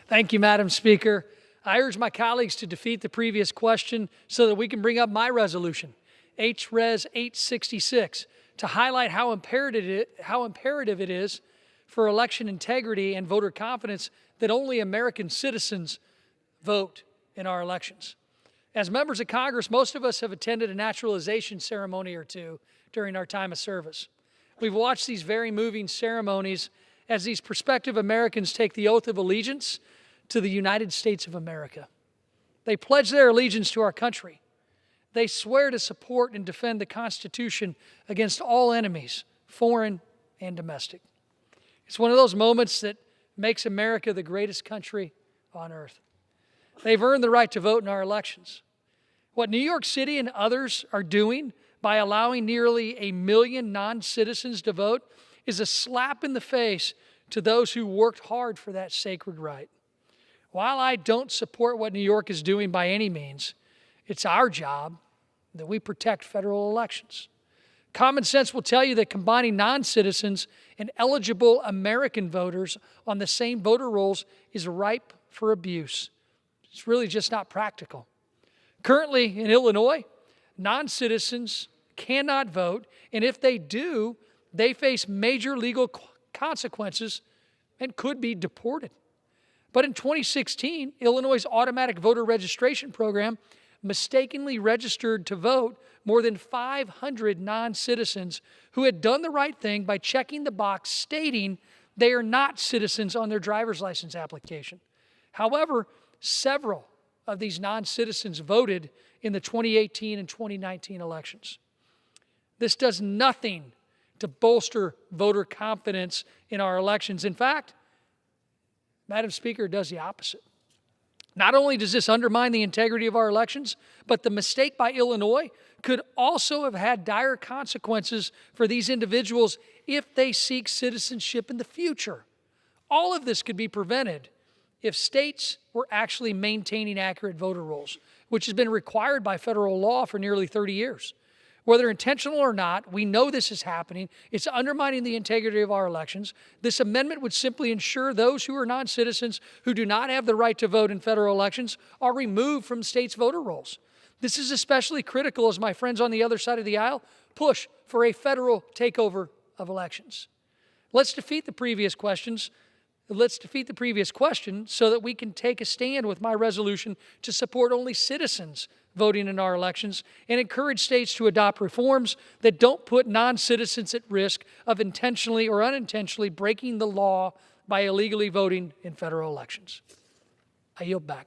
Thank you, Madam Speaker. I urge my colleagues to defeat the previous question so that we can bring up my resolution, H-Res 866, to highlight how imperative it is for election integrity and voter confidence that only American citizens vote in our elections. As members of Congress, most of us have attended a naturalization ceremony or two during our time of service. We've watched these very moving ceremonies as these prospective Americans take the oath of allegiance to the United States of America. They pledge their allegiance to our country. They swear to support and defend the Constitution against all enemies, foreign and domestic. It's one of those moments that makes America the greatest country on earth. They've earned the right to vote in our elections. What New York City and others are doing by allowing nearly 1 million non-citizens to vote is a slap in the face to those who worked hard for that sacred right. While I don't support what New York is doing by any means, it's our job that we protect federal elections. Common sense will tell you that combining non-citizens and eligible American voters on the same voter rolls is ripe for abuse. It's really just not practical. Currently in Illinois, non-citizens cannot vote, and if they do, they face major legal consequences and could be deported. But in 2016, Illinois' automatic voter registration program mistakenly registered to vote more than 500 non-citizens who had done the right thing by checking the box stating they are not citizens on their driver's license application. However, several of these non-citizens voted in the 2018 and 2019 elections. This does nothing to bolster voter confidence in our elections. In fact, Madam Speaker, it does the opposite. Not only does this undermine the integrity of our elections, but the mistake by Illinois could also have had dire consequences for these individuals if they seek citizenship in the future. All of this could be prevented if states were actually maintaining accurate voter rolls, which has been required by federal law for nearly 30 years. Whether intentional or not, we know this is happening. It's undermining the integrity of our elections. This amendment would simply ensure those who are non-citizens who do not have the right to vote in federal elections are removed from states' voter rolls. This is especially critical as my friends on the other side of the aisle push for a federal takeover of elections. Let's defeat the previous question so that we can take a stand with my resolution to support only citizens voting in our elections and encourage states to adopt reforms that don't put non-citizens at risk of intentionally or unintentionally breaking the law by illegally voting in federal elections. I yield back.